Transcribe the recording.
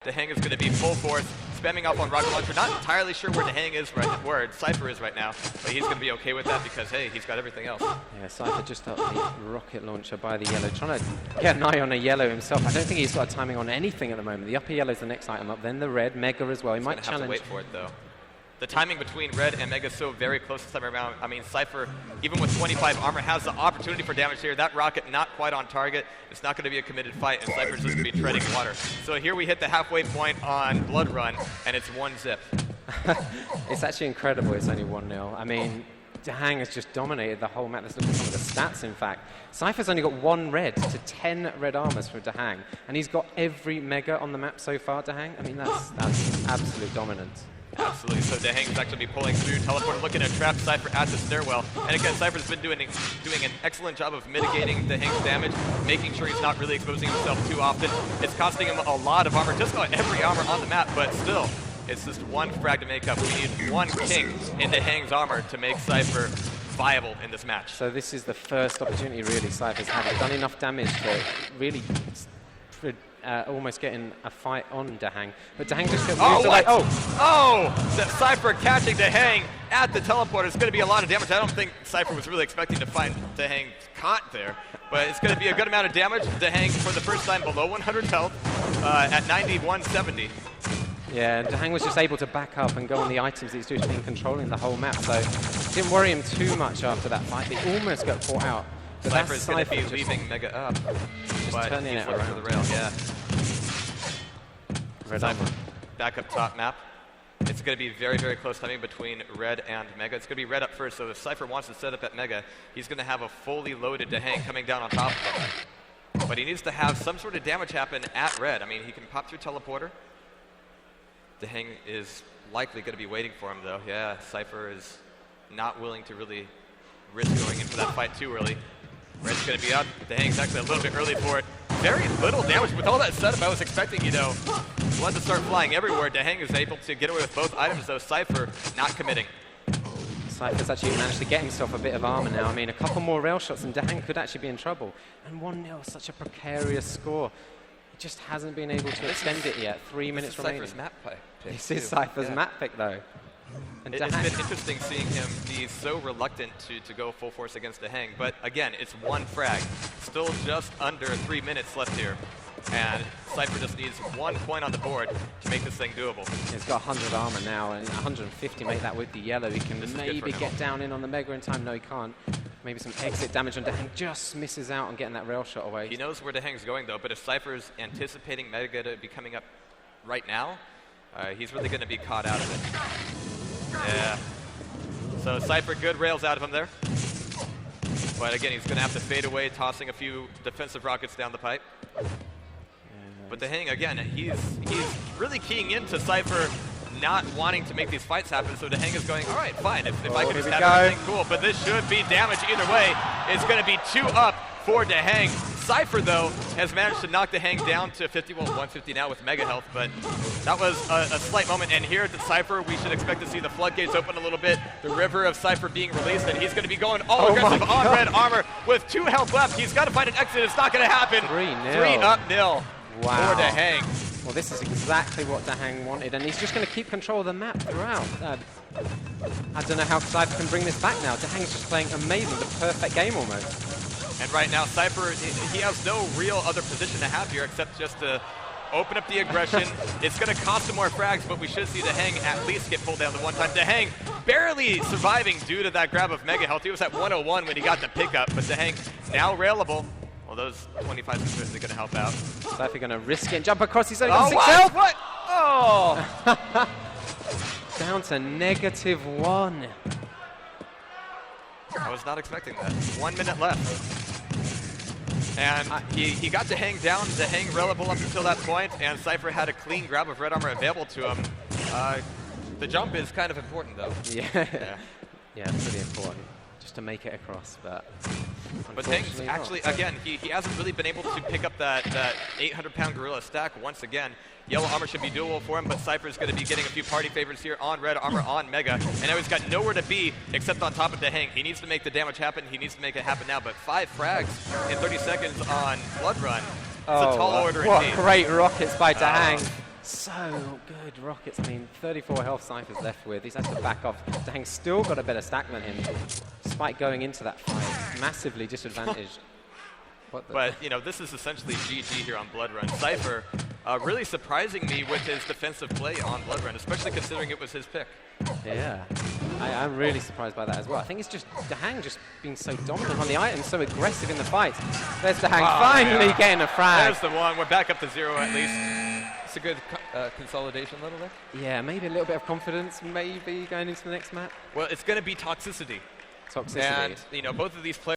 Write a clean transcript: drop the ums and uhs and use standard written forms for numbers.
DaHanG is going to be full force, spamming up on rocket launcher. Not entirely sure where DaHanG is where Cypher is right now, but he's going to be okay with that because, hey, he's got everything else. Yeah, Cypher just up the rocket launcher by the yellow, trying to get an eye on a yellow himself. I don't think he's got a timing on anything at the moment. The upper yellow is the next item up, then the red, Mega as well. He might challenge. Have to wait for it, though. The timing between red and Mega is so very close this time around. I mean, Cypher, even with 25 armor, has the opportunity for damage here. That rocket not quite on target. It's not going to be a committed fight, and Cypher's just going to be treading water. So here we hit the halfway point on Blood Run, and it's 1-0. It's actually incredible it's only 1-0. I mean, DaHanG has just dominated the whole map. Let's look at some of the stats, in fact. Cypher's only got 1 red to 10 red armors for DaHanG, and he's got every Mega on the map so far, DaHanG. I mean, that's absolute dominance. Absolutely. So DaHanG is actually pulling through. Teleporter looking to trap Cypher at the stairwell. And again, Cypher's been doing an excellent job of mitigating DaHanG's damage, making sure he's not really exposing himself too often. It's costing him a lot of armor, just about every armor on the map, but still, it's just 1 frag to make up. We need 1 king in DaHanG's armor to make Cypher viable in this match. So this is the first opportunity, really, Cypher's had. Done enough damage to really almost getting a fight on DaHanG, but DaHanG just moves away. Cypher catching DaHanG at the teleporter. It's going to be a lot of damage. I don't think Cypher was really expecting to find DaHanG caught there, but it's going to be a good amount of damage. DaHanG for the first time below 100 health at 9170. Yeah, DaHanG was just able to back up and go on the items that he's doing, controlling the whole map, so it didn't worry him too much after that fight. He almost got caught out. But Cypher's going to be leaving Mega up, but turning it around to the rail, yeah. Red Cypher back up top map. It's going to be very, very close timing between red and Mega. It's going to be red up first, so if Cypher wants to set up at Mega, he's going to have a fully loaded DaHanG coming down on top of him. But he needs to have some sort of damage happen at red. I mean, he can pop through teleporter. DaHanG is likely going to be waiting for him, though. Yeah, Cypher is not willing to really risk going into that fight too early. Red's going to be up. DaHanG's actually a little bit early for it. Very little damage. With all that setup, I was expecting, blood to start flying everywhere. DaHanG is able to get away with both items, though. Cypher not committing. Cypher's actually managed to get himself a bit of armor now. I mean, a couple more rail shots and DaHanG could actually be in trouble. And 1-0, such a precarious score. He just hasn't been able to extend it yet. 3 minutes remaining. Cypher's map pick. This is Cypher's map pick, though. And it's been interesting seeing him be so reluctant to go full force against DaHanG, but again, it's 1 frag. Still just under 3 minutes left here, and Cypher just needs 1 point on the board to make this thing doable. He's got 100 armor now, and 150 make that with the yellow. He can maybe get down in on the Mega in time. No, he can't. Maybe some exit damage on DaHanG. Just misses out on getting that rail shot away. He knows where DaHanG's going, though, but if Cypher's anticipating Mega to be coming up right now, he's really going to be caught out of it. Yeah. So Cypher, good rails out of him there. But again, he's going to have to fade away, tossing a few defensive rockets down the pipe. But DaHanG, again, he's really keying into Cypher not wanting to make these fights happen. So DaHanG is going, all right, fine. If I can just have everything, cool. But this should be damage either way. It's going to be 2 up for DaHanG. Cypher, though, has managed to knock DaHanG down to 50, well, 150 now with Mega health, but that was a slight moment. And here at the Cypher, we should expect to see the floodgates open a little bit, the river of Cypher being released, and he's going to be going all aggressive on red armor with 2 health left. He's got to find an exit. It's not going to happen. 3-0. 3-0 wow. for DaHanG. Well, this is exactly what DaHanG wanted, and he's just going to keep control of the map throughout. I don't know how Cypher can bring this back now. DaHanG's just playing amazing, the perfect game almost. And right now, Cypher, he has no real other position to have here except just to open up the aggression. It's going to cost him more frags, but we should see DaHanG at least get pulled down the one time. DaHanG barely surviving due to that grab of Mega health. He was at 101 when he got the pickup, but DaHanG now railable. Well, those 25 are going to help out. Cypher going to risk it and jump across. He's only got 6 health. What? Oh! Down to -1. I was not expecting that. 1 minute left. And he got DaHanG down, DaHanG railable up until that point, and Cypher had a clean grab of red armor available to him. The jump is kind of important, though. Yeah, pretty important. Just to make it across, but DaHanG actually, again, he hasn't really been able to pick up that 800-pound gorilla stack once again. Yellow armor should be doable for him, but Cypher's going to be getting a few party favorites here on red armor on Mega, and now he's got nowhere to be except on top of DaHanG. He needs to make the damage happen. He needs to make it happen now, but 5 frags in 30 seconds on Blood Run. It's a tall order indeed. What great rockets by DaHanG. So good, Rockets. I mean, 34 health Cypher's left with. He's had to back off. DaHanG's still got a better stack than him, despite going into that fight. Massively disadvantaged. But, you know, this is essentially GG here on Blood Run. Cypher really surprising me with his defensive play on Blood Run, especially considering it was his pick. Yeah, I'm really surprised by that as well. I think it's just DaHanG just being so dominant on the item, so aggressive in the fight. There's DaHanG finally getting a frag. There's the one. We're back up to 0 at least. It's a good consolidation level there. Yeah, maybe a little bit of confidence, maybe going into the next map. Well, it's going to be toxicity. Toxicity. And, you know, both of these players